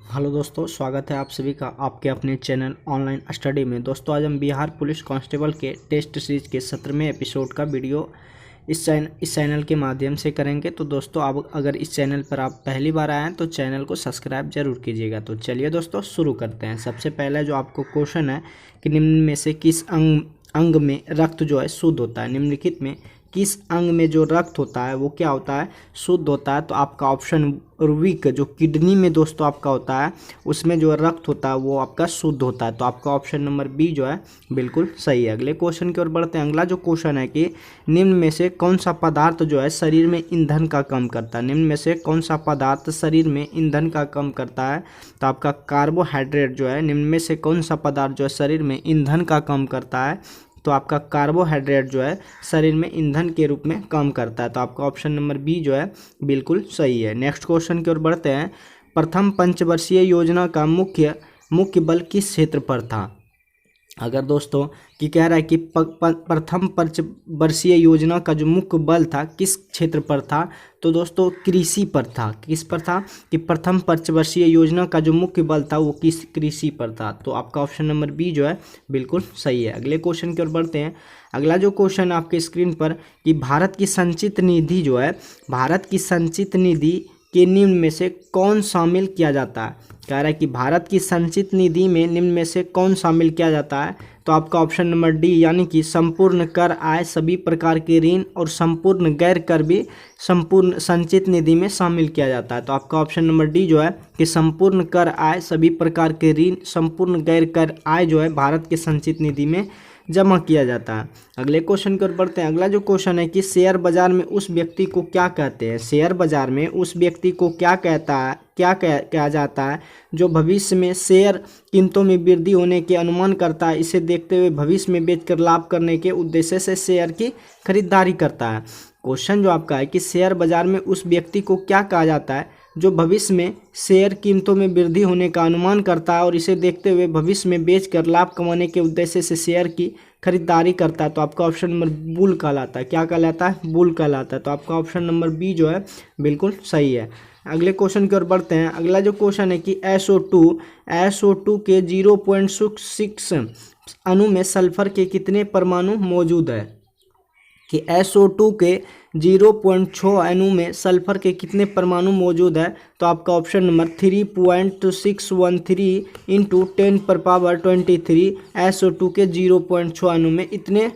Hello दोस्तों, स्वागत है आप सभी का आपके अपने चैनल ऑनलाइन स्टडी में। दोस्तों आज हम बिहार पुलिस कांस्टेबल के टेस्ट सीरीज के 17वें एपिसोड का वीडियो इस चैनल के माध्यम से करेंगे। तो दोस्तों आप अगर इस चैनल पर आप पहली बार आए हैं तो चैनल को सब्सक्राइब जरूर कीजिएगा। तो चलिए दोस्तों शुरू करते हैं। सबसे पहले जो आपको क्वेश्चन है कि निम्न में से किस अंग में रक्त जो है शुद्ध होता है। निम्नलिखित में किस अंग में जो रक्त होता है वो क्या होता है, शुद्ध होता है। तो आपका ऑप्शन वीक, जो किडनी में दोस्तों आपका होता है उसमें जो रक्त होता है वो आपका शुद्ध होता है। तो आपका ऑप्शन नंबर बी जो है बिल्कुल सही है। अगले क्वेश्चन की ओर बढ़ते हैं। अगला जो क्वेश्चन है कि निम्न में से कौन सा पदार्थ जो है शरीर में ईंधन का कम करता है। निम्न में से कौन सा पदार्थ शरीर में ईंधन का कम करता है। तो आपका कार्बोहाइड्रेट जो है, निम्न में से कौन सा पदार्थ जो है शरीर में ईंधन का कम करता है। तो आपका कार्बोहाइड्रेट जो है शरीर में ईंधन के रूप में काम करता है। तो आपका ऑप्शन नंबर बी जो है बिल्कुल सही है। नेक्स्ट क्वेश्चन की ओर बढ़ते हैं। प्रथम पंचवर्षीय योजना का मुख्य बल किस क्षेत्र पर था। अगर दोस्तों कि कह रहा है कि प्रथम पंचवर्षीय योजना का जो मुख्य बल था किस क्षेत्र पर था, तो दोस्तों कृषि पर था। किस पर था कि प्रथम पंचवर्षीय योजना का जो मुख्य बल था वो किस कृषि पर था। तो आपका ऑप्शन नंबर बी जो है बिल्कुल सही है। अगले क्वेश्चन की ओर बढ़ते हैं। अगला जो क्वेश्चन आपके स्क्रीन पर कि भारत की संचित निधि जो है, भारत की संचित निधि के निम्न में से कौन शामिल किया जाता है। कह रहा है कि भारत की संचित निधि में निम्न में से कौन शामिल किया जाता है। तो आपका ऑप्शन नंबर डी यानी कि संपूर्ण कर आय, सभी प्रकार के ऋण और संपूर्ण गैर कर भी संपूर्ण संचित निधि में शामिल किया जाता है। तो आपका ऑप्शन नंबर डी जो है कि संपूर्ण कर आय, सभी प्रकार के ऋण, संपूर्ण गैर कर आय जो है भारत के संचित निधि में जमा किया जाता है। अगले क्वेश्चन की ओर बढ़ते हैं। अगला जो क्वेश्चन है कि शेयर बाजार में उस व्यक्ति को क्या कहते हैं। शेयर बाजार में उस व्यक्ति को क्या कहा जाता है जो भविष्य में शेयर कीमतों में वृद्धि होने के अनुमान करता है, इसे देखते हुए भविष्य में बेचकर लाभ करने के उद्देश्य से शेयर की खरीदारी करता है। क्वेश्चन जो आपका है कि शेयर बाजार में उस व्यक्ति को क्या कहा जाता है जो भविष्य में शेयर कीमतों में वृद्धि होने का अनुमान करता है और इसे देखते हुए भविष्य में बेचकर लाभ कमाने के उद्देश्य से शेयर की खरीदारी करता है। तो आपका ऑप्शन नंबर बुल कहलाता है। क्या कहलाता है? बुल कहलाता है। तो आपका ऑप्शन नंबर बी जो है बिल्कुल सही है। अगले क्वेश्चन की ओर बढ़ते हैं। अगला जो क्वेश्चन है कि SO2 के 0.6 अणु में सल्फर के कितने परमाणु मौजूद है। कि SO2 के 0.6 अणु में सल्फर के कितने परमाणु मौजूद है। तो आपका ऑप्शन नंबर 3.613 इंटू 10⁻23 SO2 के 0.6 अणु में इतने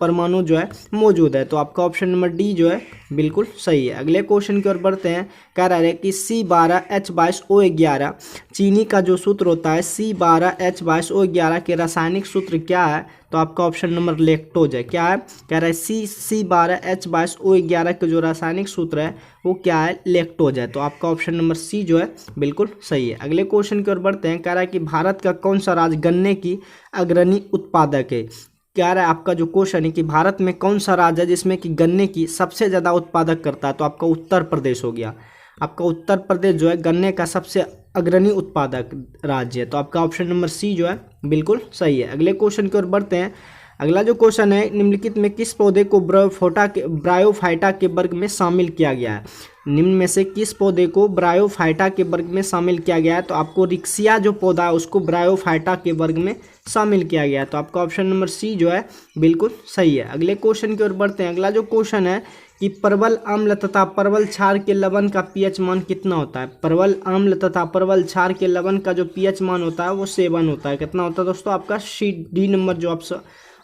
परमाणु जो है मौजूद है। तो आपका ऑप्शन नंबर डी जो है बिल्कुल सही है। अगले क्वेश्चन की ओर बढ़ते हैं। कह रहा है कि C12H22O11 चीनी का जो सूत्र होता है C12H22O11 के रासायनिक सूत्र क्या है। तो आपका ऑप्शन नंबर लैक्टोज है। क्या है? कह रहा है C12H22O11 का जो रासायनिक सूत्र है वो क्या है? लैक्टोज है। तो आपका ऑप्शन नंबर सी जो है बिल्कुल सही है। अगले क्वेश्चन की ओर बढ़ते हैं। कह रहा है कि भारत का कौन सा राज्य गन्ने की अग्रणी उत्पादक है। क्या रहा है आपका जो क्वेश्चन है कि भारत में कौन सा राज्य है जिसमें कि गन्ने की सबसे ज़्यादा उत्पादक करता है। तो आपका उत्तर प्रदेश हो गया। आपका उत्तर प्रदेश जो है गन्ने का सबसे अग्रणी उत्पादक राज्य है। तो आपका ऑप्शन नंबर सी जो है बिल्कुल सही है। अगले क्वेश्चन की ओर बढ़ते हैं। अगला जो क्वेश्चन है निम्नलिखित में किस पौधे को ब्रायोफाइटा के वर्ग में शामिल किया गया है। निम्न में से किस पौधे को ब्रायोफाइटा के वर्ग में शामिल किया गया है। तो आपको रिक्सिया जो पौधा है उसको ब्रायोफाइटा के वर्ग में शामिल किया गया है। तो आपका ऑप्शन नंबर सी जो है बिल्कुल सही है। अगले क्वेश्चन की ओर बढ़ते हैं। अगला जो क्वेश्चन है कि परवल अम्ल तथा परवल क्षार के लवण का पीएच मान कितना होता है। परवल अम्ल तथा परवल क्षार के लवण का जो पीएच मान होता है वो 7 होता है। कितना होता है दोस्तों? आपका डी नंबर जो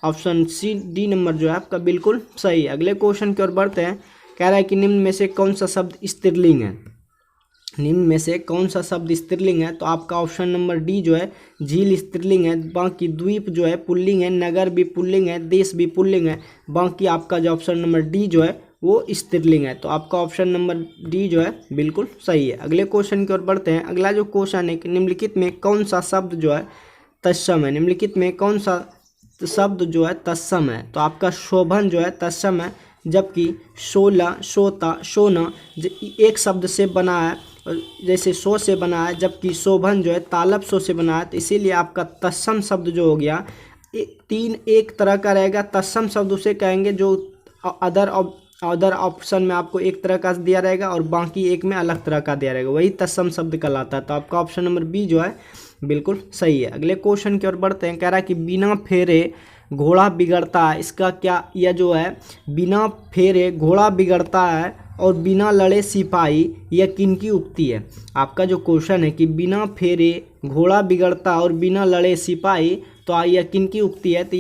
ऑप्शन सी डी नंबर जो है आपका बिल्कुल सही है। अगले क्वेश्चन की ओर बढ़ते हैं। कह रहा है कि निम्न में से कौन सा शब्द स्त्रीलिंग है। निम्न में से कौन सा शब्द स्त्रीलिंग है। तो आपका ऑप्शन नंबर डी जो है झील स्त्रीलिंग है। बाकी द्वीप जो है पुल्लिंग है, नगर भी पुल्लिंग है, देश भी पुल्लिंग है। बाकी आपका जो ऑप्शन नंबर डी जो है वो स्त्रीलिंग है। तो आपका ऑप्शन नंबर डी जो है बिल्कुल सही है। अगले क्वेश्चन की ओर बढ़ते हैं। अगला जो क्वेश्चन है कि निम्नलिखित में कौन सा शब्द जो है तत्सम है। निम्नलिखित में कौन सा शब्द जो है तत्सम है। तो आपका शोभन जो है तत्सम है, जबकि शोला, शोता, सोना एक शब्द से बना है, जैसे सो से बना है, जबकि शोभन जो है तालब सो से बना है। तो इसीलिए आपका तत्सम शब्द जो हो गया एक तरह का रहेगा। तत्सम शब्द उसे कहेंगे जो अदर अदर ऑप्शन में आपको एक तरह का दिया रहेगा और बाकी एक में अलग तरह का दिया रहेगा, वही तत्सम शब्द कहलाता है। तो आपका ऑप्शन नंबर बी जो है बिल्कुल सही है। अगले क्वेश्चन की ओर बढ़ते हैं। कह रहा है कि बिना फेरे घोड़ा बिगड़ता है, इसका क्या, यह जो है बिना फेरे घोड़ा बिगड़ता है और बिना लड़े सिपाही, यह किनकी उक्ति है। आपका जो क्वेश्चन है कि बिना फेरे घोड़ा बिगड़ता और बिना लड़े सिपाही, तो यह किनकी उक्ति है। तो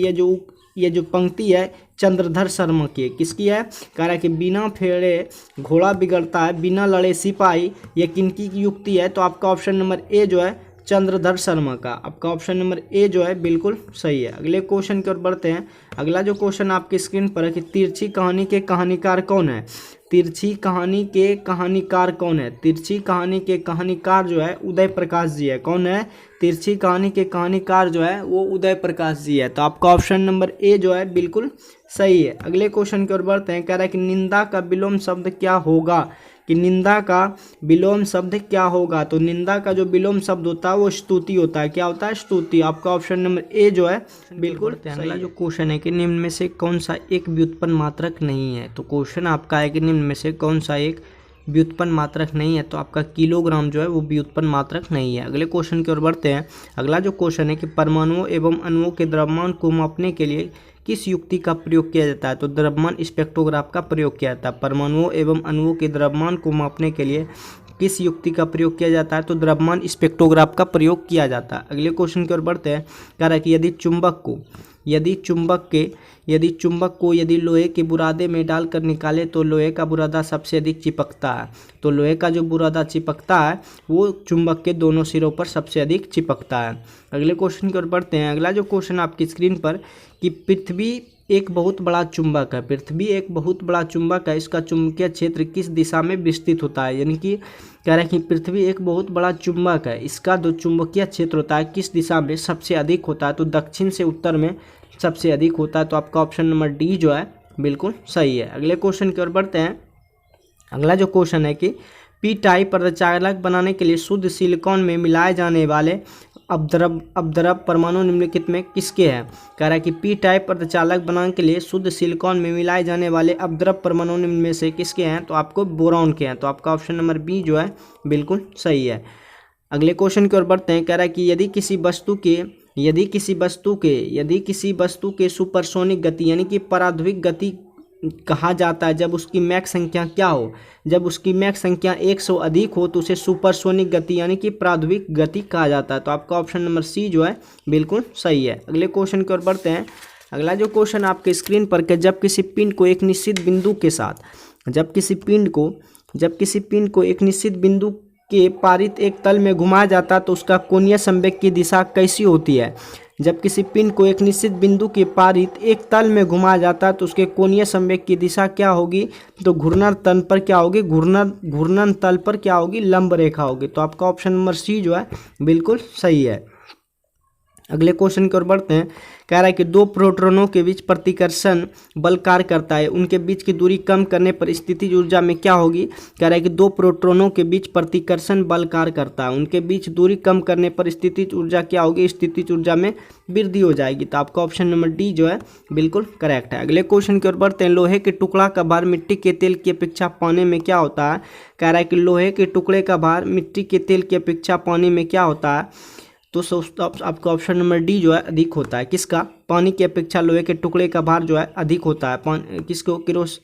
ये जो पंक्ति है चंद्रधर शर्मा की है। किसकी है। कह रहा है कि बिना फेरे घोड़ा बिगड़ता है बिना लड़े सिपाही, यह किनकी युक्ति है। तो आपका ऑप्शन नंबर ए जो है चंद्रधर शर्मा का, आपका ऑप्शन नंबर ए जो है बिल्कुल सही है। अगले क्वेश्चन की ओर बढ़ते हैं। अगला जो क्वेश्चन आपकी स्क्रीन पर है कि तिरछी कहानी के कहानीकार कौन है। तिरछी कहानी के कहानीकार कौन है। तिरछी कहानी के कहानीकार जो है उदय प्रकाश जी है। कौन है। तिरछी कहानी के कहानीकार जो है वो उदय प्रकाश जी है। तो आपका ऑप्शन नंबर ए जो है बिल्कुल सही है। अगले क्वेश्चन की ओर बढ़ते हैं। कह रहा है कि निंदा का विलोम शब्द क्या होगा। कि निंदा का विलोम शब्द क्या होगा। तो निंदा का जो विलोम शब्द होता है वो स्तुति होता है। क्या होता है। स्तुति। आपका ऑप्शन नंबर ए जो है बिल्कुल सही। अगला जो क्वेश्चन है कि निम्न में से कौन सा एक व्युत्पन्न मात्रक नहीं है। तो क्वेश्चन आपका है कि निम्न में से कौन सा एक व्युत्पन्न मात्रक नहीं है। तो आपका किलोग्राम जो है वो व्युत्पन्न मात्रक नहीं है। अगले क्वेश्चन की ओर बढ़ते हैं। अगला जो क्वेश्चन है कि परमाणुओं एवं अणुओं के द्रव्यमान को मापने के लिए किस युक्ति का प्रयोग किया जाता है। तो द्रव्यमान स्पेक्ट्रोग्राफ का प्रयोग किया जाता है। परमाणुओं एवं अणुओं के द्रव्यमान को मापने के लिए किस युक्ति का प्रयोग किया जाता है। तो द्रव्यमान स्पेक्ट्रोग्राफ का प्रयोग किया जाता है। अगले क्वेश्चन की ओर बढ़ते हैं। कह रहा है कि यदि लोहे के बुरादे में डालकर निकाले तो लोहे का बुरादा सबसे अधिक चिपकता है। तो लोहे का जो बुरादा चिपकता है वो चुंबक के दोनों सिरों पर सबसे अधिक चिपकता है। अगले क्वेश्चन की ओर बढ़ते हैं। अगला जो क्वेश्चन आपकी स्क्रीन पर कि पृथ्वी एक बहुत बड़ा चुंबक है। पृथ्वी एक बहुत बड़ा चुंबक है, इसका चुंबकीय क्षेत्र किस दिशा में विस्तृत होता है। यानी कि कह रहा है कि पृथ्वी एक बहुत बड़ा चुंबक है, इसका जो चुंबकीय क्षेत्र होता है किस दिशा में सबसे अधिक होता है। तो दक्षिण से उत्तर में सबसे अधिक होता है। तो आपका ऑप्शन नंबर डी जो है बिल्कुल सही है। अगले क्वेश्चन की ओर बढ़ते हैं। अगला जो क्वेश्चन है कि पी टाइप अर्धचालक बनाने के लिए शुद्ध सिलिकॉन में मिलाए जाने वाले अपद्रव परमाणु निम्नलिखित में किसके हैं। कह रहा है कि पी टाइप अर्धचालक बनाने के लिए शुद्ध सिलिकॉन में मिलाए जाने वाले अपद्रव परमाणु निम्न में से किसके हैं। तो आपको बोरॉन के हैं। तो आपका ऑप्शन नंबर बी जो है बिल्कुल सही है। अगले क्वेश्चन की ओर बढ़ते हैं। कह रहा है कि यदि किसी वस्तु के सुपरसोनिक गति यानी कि पराध्विक गति कहा जाता है जब उसकी मैक संख्या क्या हो। जब उसकी मैक संख्या 1 से अधिक हो तो उसे सुपरसोनिक गति यानी कि पराध्विक गति कहा जाता है। तो आपका ऑप्शन नंबर सी जो है बिल्कुल सही है। अगले क्वेश्चन की ओर बढ़ते हैं। अगला जो क्वेश्चन आपके स्क्रीन पर कि जब किसी पिंड को एक निश्चित बिंदु के साथ जब किसी पिंड को एक निश्चित बिंदु के पारित एक तल में घुमाया जाता है तो उसका कोणीय संवेग की दिशा कैसी होती है। जब किसी पिंड को एक निश्चित बिंदु के पारित एक तल में घुमाया जाता है तो उसके कोणीय संवेग की दिशा क्या होगी। तो घूर्णन तल पर क्या होगी, घूर्णन तल पर क्या होगी, लंब रेखा होगी। तो आपका ऑप्शन नंबर सी जो है बिल्कुल सही है। अगले क्वेश्चन की ओर बढ़ते हैं। कह रहा है कि दो प्रोटॉनों के बीच प्रतिकर्षण बल कार्य करता है, उनके बीच की दूरी कम करने पर स्थितिज ऊर्जा में क्या होगी। कह रहा है कि दो प्रोटॉनों के बीच प्रतिकर्षण बल कार्य करता है, उनके बीच दूरी कम करने पर स्थितिज ऊर्जा क्या होगी, स्थितिज ऊर्जा में वृद्धि हो जाएगी। तो आपका ऑप्शन नंबर डी जो है बिल्कुल करेक्ट है। अगले क्वेश्चन की ओर बढ़ते हैं। लोहे के टुकड़ा का भार मिट्टी के तेल की अपेक्षा पानी में क्या होता है। कह रहा है कि लोहे के टुकड़े का भार मिट्टी के तेल की अपेक्षा पानी में क्या होता है। तो आपका ऑप्शन नंबर डी जो है अधिक होता है। किसका, पानी की अपेक्षा लोहे के टुकड़े का भार जो है अधिक होता है। किसको,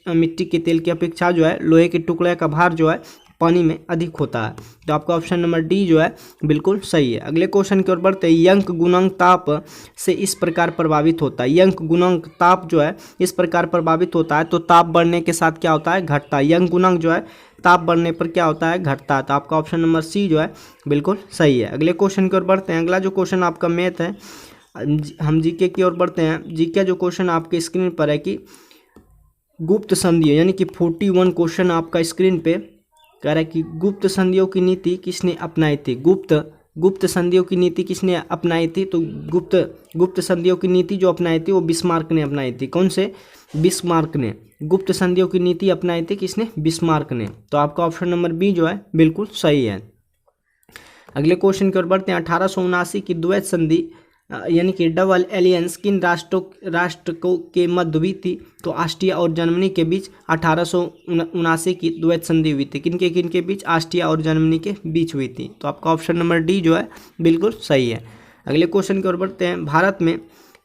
मिट्टी के तेल की अपेक्षा जो है लोहे के टुकड़े का भार जो है पानी में अधिक होता है। तो आपका ऑप्शन नंबर डी जो है बिल्कुल सही है। अगले क्वेश्चन की ओर बढ़ते हैं। यंक गुणांक ताप से इस प्रकार प्रभावित होता है। यंक गुणांक ताप जो है इस प्रकार प्रभावित होता है। तो ताप बढ़ने के साथ क्या होता है, घटता है। यंक गुणांक जो है ताप बढ़ने पर क्या होता है, घटता है। तो आपका ऑप्शन नंबर सी जो है बिल्कुल सही है। अगले क्वेश्चन की ओर बढ़ते हैं। अगला जो क्वेश्चन आपका मैथ है, हम जीके की ओर बढ़ते हैं। जीके जो क्वेश्चन आपके स्क्रीन पर है कि गुप्त संधियों यानी कि 41 क्वेश्चन आपका स्क्रीन पे कह रहा है कि गुप्त संधियों की नीति किसने अपनाई थी। गुप्त संधियों की नीति किसने अपनाई थी। तो गुप्त संधियों की नीति जो अपनाई थी वो बिस्मार्क ने अपनाई थी। कौन से, बिस्मार्क ने गुप्त संधियों की नीति अपनाई थी। किसने, बिस्मार्क ने। तो आपका ऑप्शन नंबर बी जो है बिल्कुल सही है। अगले क्वेश्चन की ओर बढ़ते हैं। 1879 की द्वैत संधि यानी कि डबल एलियंस किन राष्ट्र के मध्य हुई थी? तो ऑस्ट्रिया और जर्मनी के बीच 1879 की द्वैत संधि हुई थी। किन के बीच? ऑस्ट्रिया और जर्मनी के बीच हुई थी। तो आपका ऑप्शन नंबर डी जो है बिल्कुल सही है। अगले क्वेश्चन की ओर बढ़ते हैं। भारत में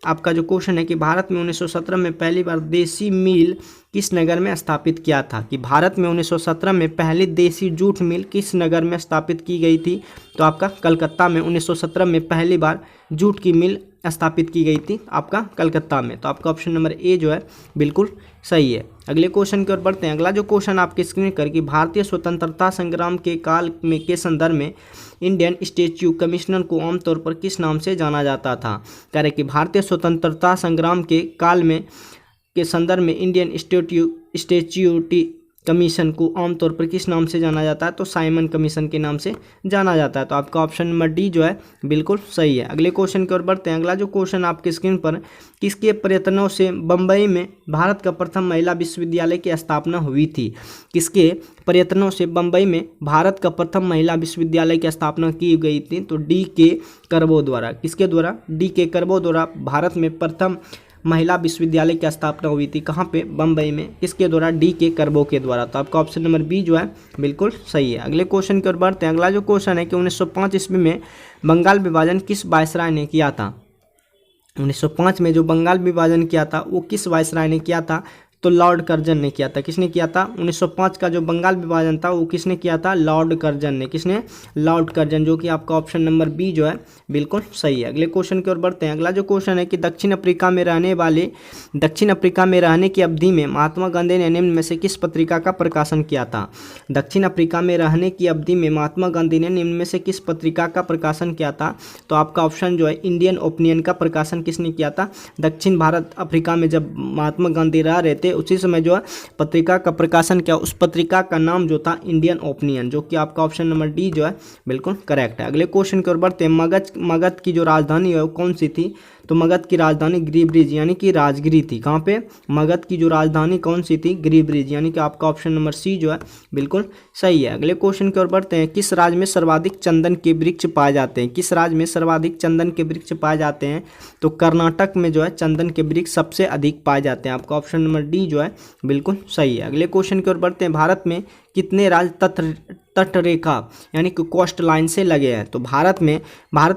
आपका जो क्वेश्चन है कि भारत में 1917 में पहली बार देसी मिल किस नगर में स्थापित किया था? कि भारत में 1917 में पहली देसी जूट मिल किस नगर में स्थापित की गई थी? तो आपका कलकत्ता में 1917 में पहली बार जूट की मिल स्थापित की गई थी आपका कलकत्ता में। तो आपका ऑप्शन नंबर ए जो है बिल्कुल सही है। अगले क्वेश्चन की ओर बढ़ते हैं। अगला जो क्वेश्चन आपके स्क्रीन कर कि भारतीय स्वतंत्रता संग्राम के काल में के संदर्भ में इंडियन स्टैच्यू कमिश्नर को आमतौर पर किस नाम से जाना जाता था? कह रहे कि भारतीय स्वतंत्रता संग्राम के काल में के संदर्भ में इंडियन स्टैच्यूटी कमीशन को आमतौर पर किस नाम से जाना जाता है? तो साइमन कमीशन के नाम से जाना जाता है। तो आपका ऑप्शन नंबर डी जो है बिल्कुल सही है। अगले क्वेश्चन की ओर बढ़ते हैं। अगला जो क्वेश्चन आपके स्क्रीन पर किसके प्रयत्नों से बम्बई में भारत का प्रथम महिला विश्वविद्यालय की स्थापना हुई थी? किसके प्रयत्नों से बम्बई में भारत का प्रथम महिला विश्वविद्यालय की स्थापना की गई थी? तो डी के करबो द्वारा। किसके द्वारा? डी के करबो द्वारा भारत में प्रथम महिला विश्वविद्यालय की स्थापना हुई थी। कहाँ पे? बम्बई में। किसके द्वारा? डी के करबो के द्वारा। तो आपका ऑप्शन नंबर बी जो है बिल्कुल सही है। अगले क्वेश्चन की ओर बढ़ते हैं। अगला जो क्वेश्चन है कि 1905 ईस्वी में बंगाल विभाजन किस वायसराय ने किया था? 1905 में जो बंगाल विभाजन किया था वो किस वायसराय ने किया था? तो लॉर्ड कर्जन ने किया था। किसने किया था? 1905 का जो बंगाल विभाजन था वो किसने किया था? लॉर्ड कर्जन ने। किसने? लॉर्ड कर्जन, जो कि आपका ऑप्शन नंबर बी जो है बिल्कुल सही है। अगले क्वेश्चन की ओर बढ़ते हैं। अगला जो क्वेश्चन है कि दक्षिण अफ्रीका में रहने की अवधि में महात्मा गांधी ने निम्न में से किस पत्रिका का प्रकाशन किया था? दक्षिण अफ्रीका में रहने की अवधि में महात्मा गांधी ने निम्न में से किस पत्रिका का प्रकाशन किया था? तो आपका ऑप्शन जो है इंडियन ओपिनियन का प्रकाशन किसने किया था? दक्षिण भारत अफ्रीका में जब महात्मा गांधी रह रहे थे उसी समय जो है पत्रिका का प्रकाशन किया। उस पत्रिका का नाम जो था इंडियन ओपिनियन, जो कि आपका ऑप्शन नंबर डी जो है बिल्कुल करेक्ट है। अगले क्वेश्चन की ओर बढ़ते हैं। मगध की जो राजधानी है वो कौन सी थी? तो मगध की राजधानी गिरिब्रिज यानी कि राजगिरी थी। कहाँ पे? मगध की जो राजधानी कौन सी थी? गिरिब्रिज, यानी कि आपका ऑप्शन नंबर सी जो है बिल्कुल सही है। अगले क्वेश्चन की ओर बढ़ते हैं। किस राज्य में सर्वाधिक चंदन के वृक्ष पाए जाते हैं? किस राज्य में सर्वाधिक चंदन के वृक्ष पाए जाते हैं? तो कर्नाटक में जो है चंदन के वृक्ष सबसे अधिक पाए जाते हैं। आपका ऑप्शन नंबर डी जो है बिल्कुल सही है। अगले क्वेश्चन की ओर बढ़ते हैं। भारत में कितने राज्य तटरेखा यानी कि कोस्ट लाइन से लगे हैं? तो भारत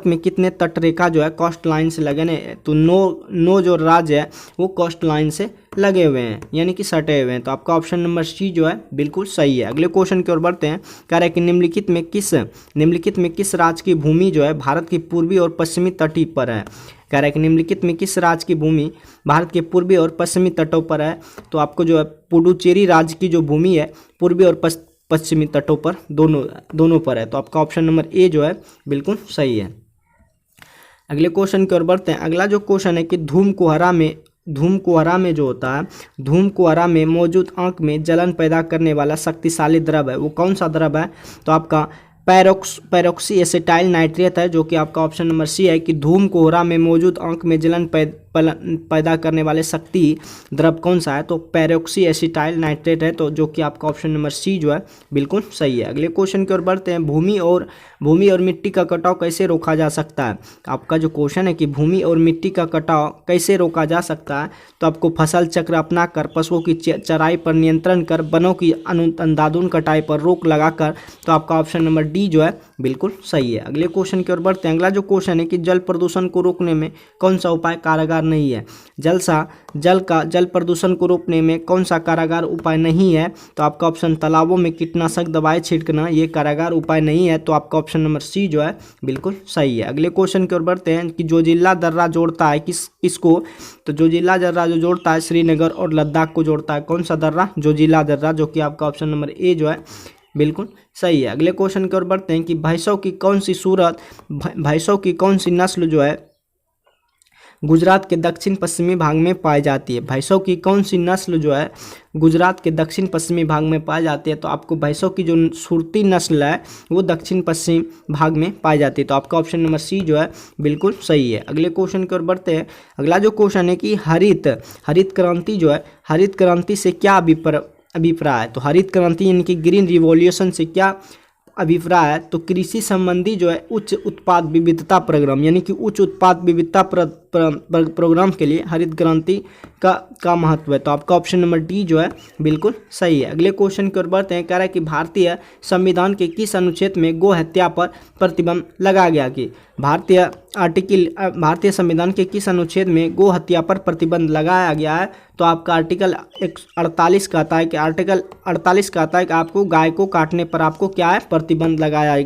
में कितने तटरेखा जो है कोस्ट लाइन से लगे हैं? तो नो जो राज्य है वो कोस्ट लाइन से लगे हुए हैं यानी कि सटे हुए हैं। तो आपका ऑप्शन नंबर सी जो है बिल्कुल सही है। अगले क्वेश्चन की ओर बढ़ते हैं। कह रहे हैं कि निम्नलिखित में किस राज्य की भूमि जो है भारत की पूर्वी और पश्चिमी तटी पर है? कह रहा है कि निम्नलिखित में किस राज्य की भूमि भारत के पूर्वी और पश्चिमी तटों पर है? तो आपको जो है पुडुचेरी राज्य की जो भूमि है पूर्वी और पश्चिमी तटों पर दोनों पर है। तो आपका ऑप्शन नंबर ए जो है बिल्कुल सही है। अगले क्वेश्चन की ओर बढ़ते हैं। अगला जो क्वेश्चन है कि धूमकुहरा में जो होता है, धूमकुहरा में मौजूद आंख में जलन पैदा करने वाला शक्तिशाली द्रव है वो कौन सा द्रव है? तो आपका पैरोक्सी एसिटाइल नाइट्रेट है, जो कि आपका ऑप्शन नंबर सी है कि धूमकुहरा में मौजूद आंख में जलन पैदा करने वाले शक्ति द्रव कौन सा है? तो पैरोक्सी एसिटाइल नाइट्रेट है। तो जो कि आपका ऑप्शन नंबर सी जो है बिल्कुल सही है। अगले क्वेश्चन की ओर बढ़ते हैं। भूमि और मिट्टी का कटाव कैसे रोका जा सकता है? आपका जो क्वेश्चन है कि भूमि और मिट्टी का कटाव कैसे रोका जा सकता है? तो आपको फसल चक्र अपनाकर, पशुओं की चराई पर नियंत्रण कर, वनों की अंधाधुंध कटाई पर रोक लगाकर। तो आपका ऑप्शन नंबर डी जो है बिल्कुल सही है। अगले क्वेश्चन की ओर बढ़ते हैं। अगला जो क्वेश्चन है कि जल प्रदूषण को रोकने में कौन सा उपाय कारगर नहीं है? जल प्रदूषण को रोकने में कौन सा कारगर उपाय नहीं है? तो आपका ऑप्शन तालाबों में कीटनाशक दवाएं छिड़कना, ये कारगर उपाय नहीं है। तो आपका ऑप्शन नंबर सी जो है बिल्कुल सही है। अगले क्वेश्चन की ओर बढ़ते हैं कि जोजिला दर्रा जोड़ता है किसको? तो जोजिला दर्रा जो जोड़ता है श्रीनगर और लद्दाख को जोड़ता है। कौन सा दर्रा? जोजिला दर्रा, जो कि आपका ऑप्शन नंबर ए जो है बिल्कुल सही है। अगले क्वेश्चन की ओर बढ़ते हैं कि भैंसों की कौन सी नस्ल जो है गुजरात के दक्षिण पश्चिमी भाग में पाई जाती है? भैंसों की कौन सी नस्ल जो है गुजरात के दक्षिण पश्चिमी भाग में पाई जाती है? तो आपको भैंसों की जो सुरती नस्ल है वो दक्षिण पश्चिम भाग में पाई जाती है। तो आपका ऑप्शन नंबर सी जो है बिल्कुल सही है। अगले क्वेश्चन की ओर बढ़ते हैं। अगला जो क्वेश्चन है कि हरित क्रांति जो है, हरित क्रांति से क्या अभिप्राय है? तो हरित क्रांति यानी कि ग्रीन रिवॉल्यूशन से क्या अभिप्राय है तो कृषि संबंधी जो है उच्च उत्पाद विविधता प्रोग्राम यानी कि उच्च उत्पाद विविधता प्रोग्राम के लिए हरित क्रांति का महत्व है। तो आपका ऑप्शन नंबर डी जो है बिल्कुल सही है। अगले क्वेश्चन की ओर बढ़ते हैं। कह रहा है कि भारतीय संविधान के किस अनुच्छेद में गो हत्या पर प्रतिबंध लगाया गया? कि भारतीय संविधान के किस अनुच्छेद में गो हत्या पर प्रतिबंध लगाया गया है? तो आपका आर्टिकल 48 कहता है कि आपको गाय को काटने पर आपको क्या है, प्रतिबंध लगाया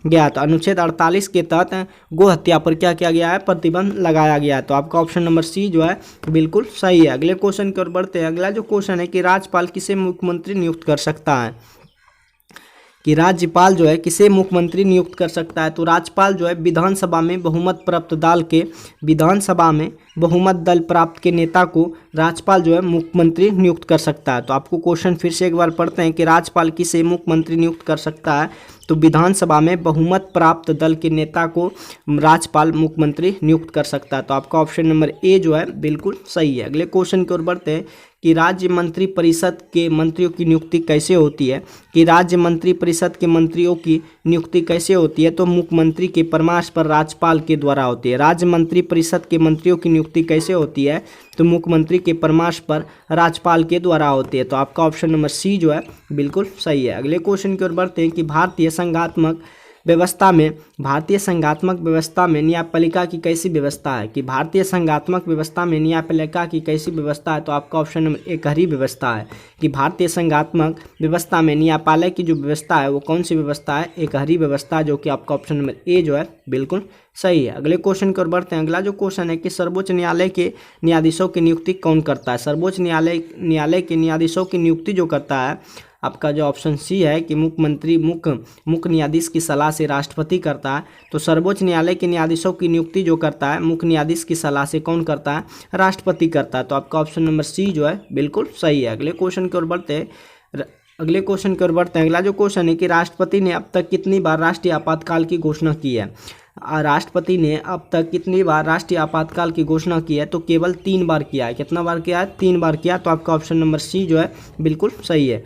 गया। तो अनुच्छेद 48 के तहत गो हत्या पर क्या किया गया है, प्रतिबंध लगाया गया है। तो आपका ऑप्शन नंबर सी जो है बिल्कुल सही है। अगले क्वेश्चन की ओर बढ़ते हैं। अगला जो क्वेश्चन है कि राज्यपाल किसे मुख्यमंत्री नियुक्त कर सकता है? कि राज्यपाल जो है किसे मुख्यमंत्री नियुक्त कर सकता है? तो राज्यपाल जो है विधानसभा में बहुमत प्राप्त के नेता को राज्यपाल जो है मुख्यमंत्री नियुक्त कर सकता है। तो आपको क्वेश्चन फिर से एक बार पढ़ते हैं कि राज्यपाल किसे मुख्यमंत्री नियुक्त कर सकता है? तो विधानसभा में बहुमत प्राप्त दल के नेता को राज्यपाल मुख्यमंत्री नियुक्त कर सकता है। तो आपका ऑप्शन नंबर ए जो है बिल्कुल सही है। अगले क्वेश्चन की ओर बढ़ते हैं कि राज्य मंत्री परिषद के मंत्रियों की नियुक्ति कैसे होती है? कि राज्य मंत्री परिषद के मंत्रियों की नियुक्ति कैसे होती है? तो मुख्यमंत्री के परामर्श पर राज्यपाल के द्वारा होती है। राज्य मंत्री परिषद के मंत्रियों की नियुक्ति कैसे होती है? तो मुख्यमंत्री के परामर्श पर राज्यपाल के द्वारा होती है। तो आपका ऑप्शन नंबर सी जो है बिल्कुल सही है। अगले क्वेश्चन की ओर बढ़ते हैं कि भारतीय संघात्मक व्यवस्था में न्यायपालिका की कैसी व्यवस्था है? कि भारतीय संघात्मक व्यवस्था में न्यायपालिका की कैसी व्यवस्था है? तो आपका ऑप्शन नंबर एक ही व्यवस्था है कि भारतीय संघात्मक व्यवस्था में न्यायपालय की जो व्यवस्था है वो कौन सी व्यवस्था है? एक ही व्यवस्था, जो कि आपका ऑप्शन नंबर ए जो है बिल्कुल सही है। अगले क्वेश्चन की ओर बढ़ते हैं। अगला जो क्वेश्चन है कि सर्वोच्च न्यायालय के न्यायाधीशों की नियुक्ति कौन करता है? सर्वोच्च न्यायालय के न्यायाधीशों की नियुक्ति जो करता है, आपका जो ऑप्शन सी है कि मुख्य न्यायाधीश की सलाह से राष्ट्रपति करता है। तो सर्वोच्च न्यायालय के न्यायाधीशों की नियुक्ति जो करता है मुख्य न्यायाधीश की सलाह से कौन करता है? राष्ट्रपति करता है। तो आपका ऑप्शन नंबर सी जो है बिल्कुल सही है। अगले क्वेश्चन की ओर बढ़ते हैं। अगला जो क्वेश्चन है कि राष्ट्रपति ने अब तक कितनी बार राष्ट्रीय आपातकाल की घोषणा की है? राष्ट्रपति ने अब तक कितनी बार राष्ट्रीय आपातकाल की घोषणा की है? तो केवल 3 बार किया है। कितना बार किया है? 3 बार किया। तो आपका ऑप्शन नंबर सी जो है बिल्कुल सही है।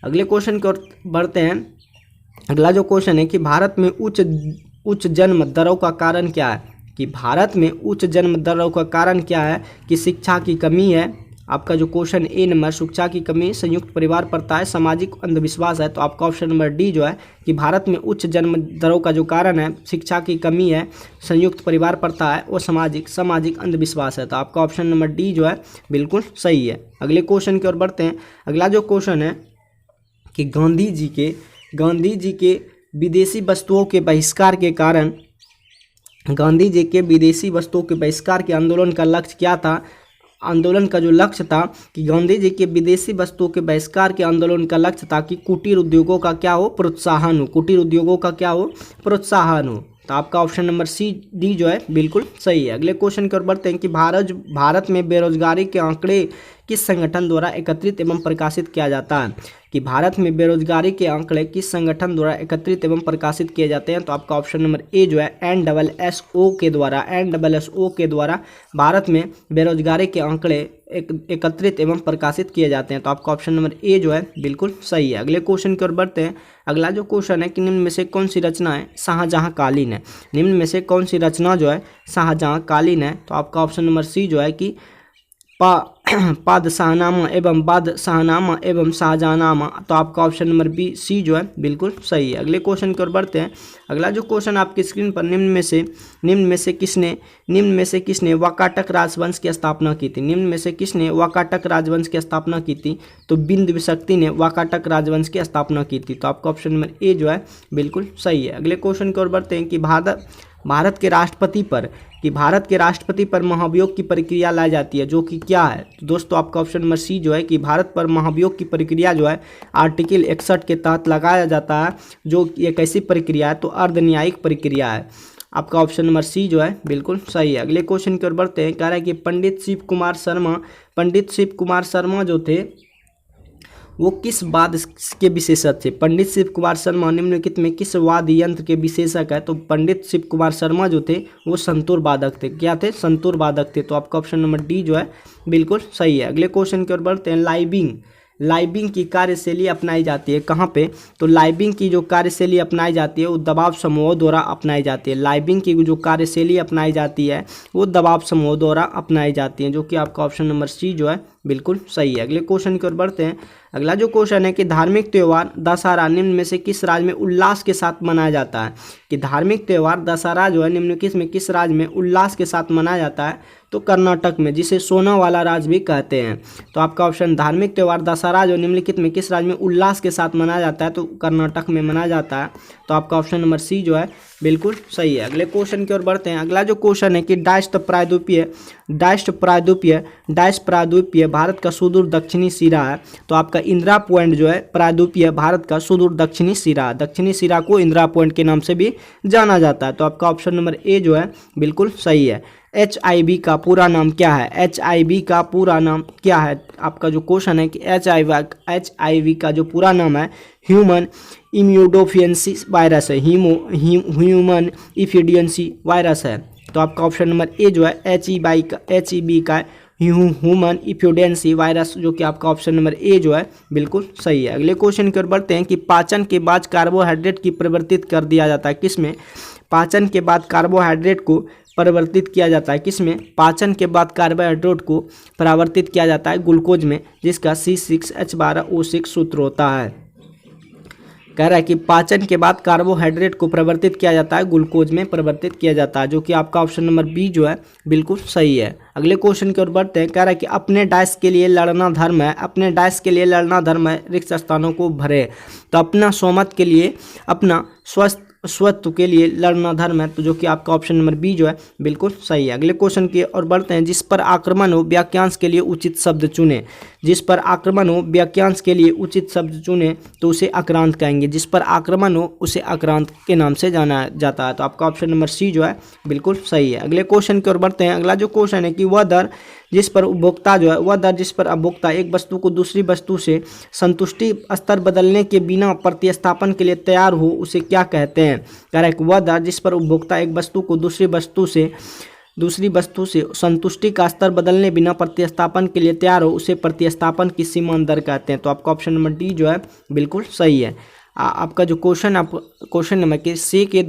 अगले क्वेश्चन की ओर बढ़ते हैं। अगला जो क्वेश्चन है कि भारत में उच्च जन्म दरों का कारण क्या है? कि भारत में उच्च जन्म दरों का कारण क्या है? कि शिक्षा की कमी है। आपका जो क्वेश्चन ए नंबर, शिक्षा की कमी, संयुक्त परिवार प्रथा है, सामाजिक अंधविश्वास है। तो आपका ऑप्शन नंबर डी जो है कि भारत में उच्च जन्म दरों का जो कारण है शिक्षा की कमी है, संयुक्त परिवार प्रथा है और सामाजिक अंधविश्वास है। तो आपका ऑप्शन नंबर डी जो है बिल्कुल सही है। अगले क्वेश्चन की ओर बढ़ते हैं। अगला जो क्वेश्चन है कि गांधी जी के विदेशी वस्तुओं के बहिष्कार के कारण, गांधी जी के विदेशी वस्तुओं के बहिष्कार के आंदोलन का लक्ष्य क्या था? आंदोलन का जो लक्ष्य था कि गांधी जी के विदेशी वस्तुओं के बहिष्कार के आंदोलन का लक्ष्य था कि कुटीर उद्योगों का क्या हो? प्रोत्साहन हो। तो आपका ऑप्शन नंबर सी डी जो है बिल्कुल सही है। अगले क्वेश्चन की ओर बढ़ते हैं कि भारत में बेरोजगारी के आंकड़े किस संगठन द्वारा एकत्रित एवं प्रकाशित किया जाता है? कि भारत में बेरोजगारी के आंकड़े किस संगठन द्वारा एकत्रित एवं प्रकाशित किए जाते हैं? तो आपका ऑप्शन नंबर ए जो है NSSO के द्वारा भारत में बेरोजगारी के आंकड़े एकत्रित एवं प्रकाशित किए जाते हैं। तो आपका ऑप्शन नंबर ए जो है बिल्कुल सही है। अगले क्वेश्चन की ओर बढ़ते हैं। अगला जो क्वेश्चन है कि निम्न में से कौन सी रचना है शाहजहां कालीन है? निम्न में से कौन सी रचना जो है शाहजहां कालीन है? तो आपका ऑप्शन नंबर सी जो है कि पादशाहनामा एवं शाहजहांनामा। तो आपका ऑप्शन नंबर बी सी जो है बिल्कुल सही है। अगले क्वेश्चन की ओर बढ़ते हैं। अगला जो क्वेश्चन आपकी स्क्रीन पर, निम्न में से किसने वाकाटक राजवंश की स्थापना की थी? निम्न में से किसने वाकाटक राजवंश की स्थापना की थी? तो बिंदु विशक्ति ने वाकाटक राजवंश की स्थापना की थी। तो आपका ऑप्शन नंबर ए जो है बिल्कुल सही है। अगले क्वेश्चन की ओर बढ़ते हैं कि भारत के राष्ट्रपति पर महाभियोग की प्रक्रिया लाई जाती है, जो कि क्या है? तो दोस्तों आपका ऑप्शन नंबर सी जो है कि भारत पर महाभियोग की प्रक्रिया जो है आर्टिकल 61 के तहत लगाया जाता है, जो ये कैसी प्रक्रिया है? तो अर्ध न्यायिक प्रक्रिया है। आपका ऑप्शन नंबर सी जो है बिल्कुल सही है। अगले क्वेश्चन की ओर बढ़ते हैं। कह रहा है कि पंडित शिव कुमार शर्मा जो थे वो किस वाद के विशेषज्ञ थे? पंडित शिव कुमार शर्मा निम्नलिखित में किस वाद्य यंत्र के विशेषज्ञ है? तो पंडित शिव कुमार शर्मा जो थे वो संतूर वादक थे। क्या थे? संतूर वादक थे। तो आपका ऑप्शन नंबर डी जो है बिल्कुल सही है। अगले क्वेश्चन की ओर बढ़ते हैं। लाइबिंग की कार्यशैली अपनाई जाती है। कहाँ पे? तो लाइबिंग की जो कार्यशैली अपनाई जाती है वो दबाव समूहों द्वारा अपनाई जाती है। लाइबिंग की जो कार्यशैली अपनाई जाती है वो दबाव समूहों द्वारा अपनाई जाती है, जो कि आपका ऑप्शन नंबर सी जो है बिल्कुल सही है। अगले क्वेश्चन की ओर बढ़ते हैं। अगला जो क्वेश्चन है कि धार्मिक त्यौहार दशहरा निम्न में से किस राज्य में उल्लास के साथ मनाया जाता है? कि धार्मिक त्यौहार दशहरा जो है निम्नलिखित में किस राज्य में उल्लास के साथ मनाया जाता है? तो कर्नाटक में, जिसे सोना वाला राज्य भी कहते हैं। तो आपका ऑप्शन धार्मिक त्यौहार दशहरा जो निम्नलिखित में किस राज्य में उल्लास के साथ मनाया जाता है? तो कर्नाटक में मनाया जाता है। तो आपका ऑप्शन नंबर सी जो है बिल्कुल सही है। अगले क्वेश्चन की ओर बढ़ते हैं। अगला जो क्वेश्चन है कि डाइस्ट प्रायद्वीपीय भारत का सुदूर दक्षिणी सिरा है। तो आपका इंदिरा पॉइंट जो है प्रायद्वीपीय भारत का सुदूर दक्षिणी सिरा, दक्षिणी सिरा को इंदिरा पॉइंट के नाम से भी जाना जाता है। तो आपका ऑप्शन नंबर ए जो है बिल्कुल सही है। HIV का पूरा नाम क्या है? HIV का पूरा नाम क्या है? आपका जो क्वेश्चन है कि HIV का जो पूरा नाम है ह्यूमन इम्यूनोडेफिशिएंसी वायरस है, ह्यूमन इम्यूनोडेफिशिएंसी वायरस है। तो आपका ऑप्शन नंबर ए जो है HEB का ह्यूमन इम्यूनोडेफिशिएंसी वायरस, जो कि आपका ऑप्शन नंबर ए जो है बिल्कुल सही है। अगले क्वेश्चन की ओर बढ़ते हैं कि पाचन के बाद कार्बोहाइड्रेट की परिवर्तित कर दिया जाता है किसमें? पाचन के बाद कार्बोहाइड्रेट को परिवर्तित किया जाता है किसमें? पाचन के बाद कार्बोहाइड्रेट को परिवर्तित किया जाता है ग्लूकोज में, जिसका C6H12O6 सूत्र होता है। कह रहा है कि पाचन के बाद कार्बोहाइड्रेट को परिवर्तित किया जाता है ग्लूकोज में परिवर्तित किया जाता है, जो कि आपका ऑप्शन नंबर बी जो है बिल्कुल सही है। अगले क्वेश्चन की ओर बढ़ते हैं। कह रहा है कि अपने डाइस के लिए लड़ना धर्म है, अपने डाइस के लिए लड़ना धर्म है, रिक्त स्थानों को भरे। तो अपना स्वमत के लिए, अपना स्वत्व के लिए लड़ना धर्म है, तो जो कि आपका ऑप्शन नंबर बी जो है बिल्कुल सही है। अगले क्वेश्चन की ओर बढ़ते हैं। जिस पर आक्रमण हो वाक्यांश के लिए उचित शब्द चुने। जिस पर आक्रमण हो वाक्यांश के लिए उचित शब्द चुने तो उसे आक्रांत कहेंगे। जिस पर आक्रमण हो उसे आक्रांत के नाम से जाना जाता है। तो आपका ऑप्शन नंबर सी जो है बिल्कुल सही है। अगले क्वेश्चन की ओर बढ़ते हैं। अगला जो क्वेश्चन है कि वह दर जिस पर उपभोक्ता एक वस्तु को दूसरी वस्तु से संतुष्टि स्तर बदलने के बिना प्रतिस्थापन के लिए तैयार हो उसे क्या कहते हैं? करेक्ट। वह दर जिस पर उपभोक्ता एक वस्तु को दूसरी वस्तु से संतुष्टि का स्तर बदलने बिना प्रतिस्थापन के लिए तैयार हो उसे प्रतिस्थापन की सीमांत दर कहते हैं। तो आपका ऑप्शन नंबर डी जो है बिल्कुल सही है। आपका जो क्वेश्चन नंबर कि से के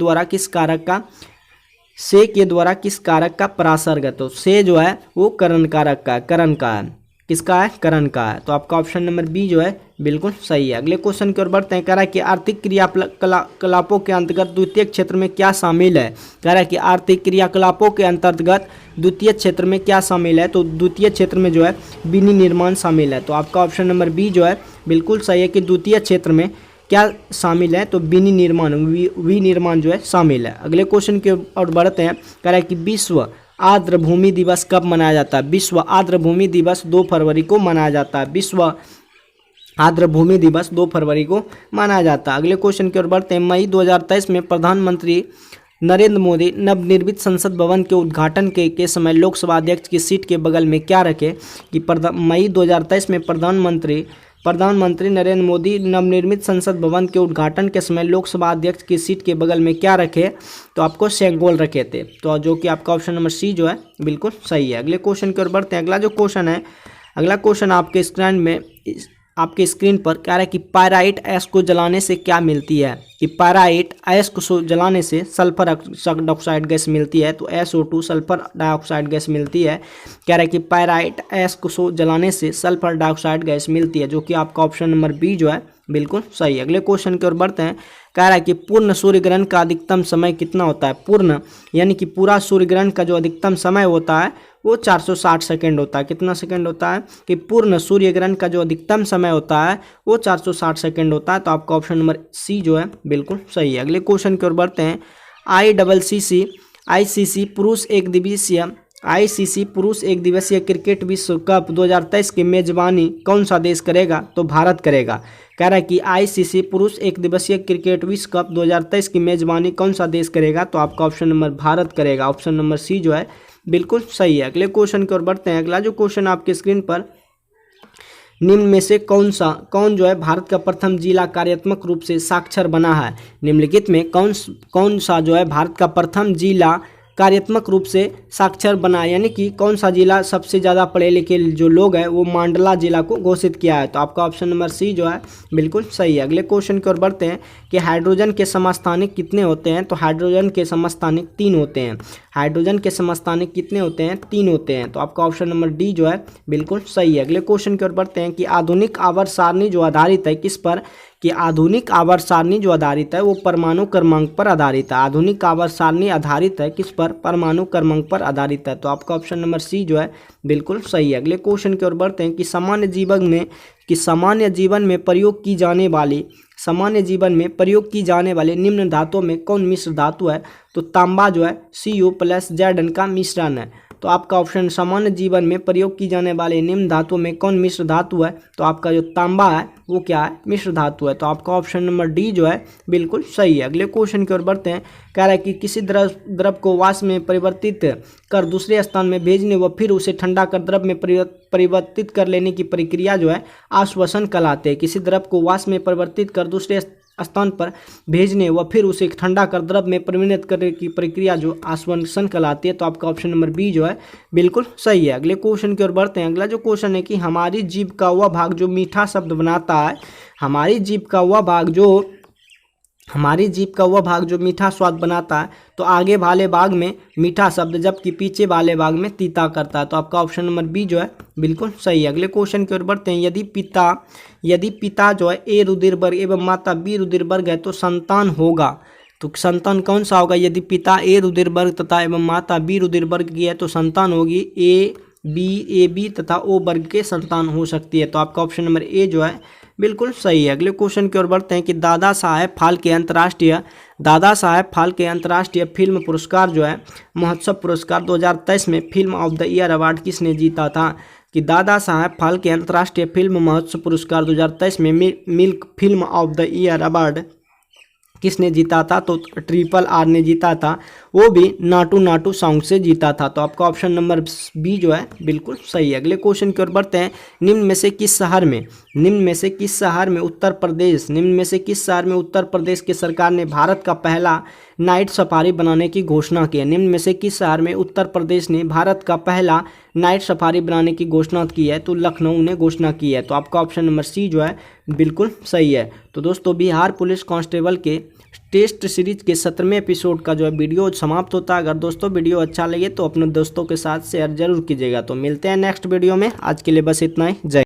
द्वारा किस कारक का परासर्ग है? तो से जो है वो करण कारक का है, करण का है। किसका है? करण का है। तो आपका ऑप्शन नंबर बी जो है बिल्कुल सही है। अगले क्वेश्चन की ओर बढ़ते हैं। कह रहा है कि आर्थिक क्रियाकलापों के अंतर्गत द्वितीय क्षेत्र में क्या शामिल है? कह रहा है कि आर्थिक क्रियाकलापों के अंतर्गत द्वितीय क्षेत्र में क्या शामिल है? तो द्वितीय क्षेत्र में जो है विनिर्माण शामिल है। तो आपका ऑप्शन नंबर बी जो है बिल्कुल सही है कि द्वितीय क्षेत्र में क्या शामिल है? तो विनिर्माण जो है शामिल है। अगले क्वेश्चन की ओर बढ़ते हैं। कह रहा है कि विश्व आर्द्र भूमि दिवस कब मनाया जाता है? विश्व आर्द्र भूमि दिवस 2 फरवरी को मनाया जाता है। विश्व आर्द्र भूमि दिवस 2 फरवरी को मनाया जाता है। अगले क्वेश्चन की ओर बढ़ते हैं। मई 2023 में प्रधानमंत्री नरेंद्र मोदी नवनिर्मित संसद भवन के उद्घाटन के समय लोकसभा अध्यक्ष की सीट के बगल में क्या रखे? कि मई 2023 में प्रधानमंत्री नरेंद्र मोदी नवनिर्मित संसद भवन के उद्घाटन के समय लोकसभा अध्यक्ष की सीट के बगल में क्या रखे? तो आपको सेंगोल रखे थे। तो जो कि आपका ऑप्शन नंबर सी जो है बिल्कुल सही है। अगले क्वेश्चन की ओर बढ़ते हैं। अगला क्वेश्चन आपके स्क्रीन पर कह रहा है कि पायराइट ऐश को जलाने से क्या मिलती है? कि पायराइट ऐश को जलाने से सल्फर डाइऑक्साइड गैस मिलती है। तो SO2 सल्फर डाइऑक्साइड गैस मिलती है। कह रहा है कि पायराइट ऐश को जलाने से सल्फर डाइऑक्साइड गैस मिलती है, जो कि आपका ऑप्शन नंबर बी जो है बिल्कुल सही है। अगले क्वेश्चन की ओर बढ़ते हैं। कह रहा है कि पूर्ण सूर्य ग्रहण का अधिकतम समय कितना होता है? पूर्ण यानी कि पूरा सूर्य ग्रहण का जो अधिकतम समय होता है वो 460 सेकेंड होता है। कितना सेकेंड होता है? कि पूर्ण सूर्य ग्रहण का जो अधिकतम समय होता है वो 460 सेकेंड होता है। तो आपका ऑप्शन नंबर सी जो है बिल्कुल सही है। अगले क्वेश्चन की ओर बढ़ते हैं। ICC पुरुष एक दिवसीय क्रिकेट विश्व कप 2023 की मेजबानी कौन सा देश करेगा? तो भारत करेगा। कह रहा है कि ICC पुरुष एक दिवसीय क्रिकेट विश्व कप 2023 की मेजबानी कौन सा देश करेगा? तो आपका ऑप्शन नंबर भारत करेगा। ऑप्शन नंबर सी जो है बिल्कुल सही है। अगले क्वेश्चन की ओर बढ़ते हैं। अगला जो क्वेश्चन आपके स्क्रीन पर, निम्न में से कौन जो है भारत का प्रथम जिला कार्यात्मक रूप से साक्षर बना है? निम्नलिखित में कौन सा जो है भारत का प्रथम जिला कार्यात्मक रूप से साक्षर बनाया, यानी कि कौन सा जिला सबसे ज़्यादा पढ़े लिखे जो लोग हैं वो मांडला जिला को घोषित किया है। तो आपका ऑप्शन नंबर सी जो है बिल्कुल सही है। अगले क्वेश्चन की ओर बढ़ते हैं कि हाइड्रोजन के समस्थानिक कितने होते हैं। तो हाइड्रोजन के समस्थानिक 3 होते हैं। हाइड्रोजन के समस्थानिक कितने होते हैं? 3 होते हैं। तो आपका ऑप्शन नंबर डी जो है बिल्कुल सही है। अगले क्वेश्चन की ओर बढ़ते हैं कि आधुनिक आवर्त सारणी जो आधारित है किस पर, कि आधुनिक आवर्त सारणी जो आधारित है वो परमाणु क्रमांक पर आधारित है। आधुनिक आवर्त सारणी आधारित है किस पर? परमाणु क्रमांक पर आधारित है। तो आपका ऑप्शन नंबर सी जो है बिल्कुल सही है। अगले क्वेश्चन की ओर बढ़ते हैं कि सामान्य जीवन में प्रयोग की जाने वाले निम्न धातुओं में कौन मिश्र धातु है। तो तांबा जो है Cu+Zn का मिश्रण है। तो आपका ऑप्शन सामान्य जीवन में प्रयोग की जाने वाले निम्न धातुओं में कौन मिश्र धातु है। तो आपका जो तांबा है वो क्या है? मिश्र धातु है। तो आपका ऑप्शन नंबर डी जो है बिल्कुल सही है। अगले क्वेश्चन की ओर बढ़ते हैं। कह रहा है कि किसी द्रव को वाष्प में परिवर्तित कर दूसरे स्थान में भेजने व फिर उसे ठंडा कर द्रव में परिवर्तित कर लेने की प्रक्रिया जो है आश्वासन कहलाते हैं। किसी द्रव को वाष्प में परिवर्तित कर दूसरे स्थान पर भेजने व फिर उसे ठंडा कर द्रव में परिवर्तित करने की प्रक्रिया जो आश्वासन कहलाती है। तो आपका ऑप्शन नंबर बी जो है बिल्कुल सही है। अगले क्वेश्चन की ओर बढ़ते हैं। अगला जो क्वेश्चन है कि हमारी जीभ का वह भाग जो मीठा शब्द बनाता है, हमारी जीभ का वह भाग जो मीठा स्वाद बनाता है, तो आगे वाले भाग में मीठा शब्द जबकि पीछे वाले भाग में तीता करता है। तो आपका ऑप्शन नंबर बी जो है बिल्कुल सही है। अगले क्वेश्चन की ओर बढ़ते हैं। यदि पिता जो है ए रुधिर वर्ग एवं माता बी रुधिर वर्ग है तो संतान होगा। तो संतान कौन सा होगा? यदि पिता ए रुधिर वर्ग तथा एवं माता बी रुधिर वर्ग की है तो संतान होगी ए बी तथा ओ वर्ग के संतान हो सकती है। तो आपका ऑप्शन नंबर ए जो है बिल्कुल सही है। अगले क्वेश्चन की ओर बढ़ते हैं कि दादा साहेब फाल्के अंतर्राष्ट्रीय फिल्म पुरस्कार जो है महोत्सव पुरस्कार 2023 में film of the year award किसने जीता था। कि दादा साहेब फाल्के अंतर्राष्ट्रीय फिल्म महोत्सव पुरस्कार 2023 में milk film of the year award किसने जीता था। तो RRR ने जीता था, वो भी नाटू नाटू सॉन्ग से जीता था। तो आपका ऑप्शन नंबर बी जो है बिल्कुल सही है। अगले क्वेश्चन की ओर बढ़ते हैं। निम्न में से किस शहर में उत्तर प्रदेश की सरकार ने भारत का पहला नाइट सफारी बनाने की घोषणा की है। निम्न में से किस शहर में उत्तर प्रदेश ने भारत का पहला नाइट सफारी बनाने की घोषणा की है। तो लखनऊ ने घोषणा की है। तो आपका ऑप्शन नंबर सी जो है बिल्कुल सही है। तो दोस्तों बिहार पुलिस कांस्टेबल के टेस्ट सीरीज के 17वें एपिसोड का जो है वीडियो समाप्त होता है। अगर दोस्तों वीडियो अच्छा लगे तो अपने दोस्तों के साथ शेयर जरूर कीजिएगा। तो मिलते हैं नेक्स्ट वीडियो में। आज के लिए बस इतना ही। जय।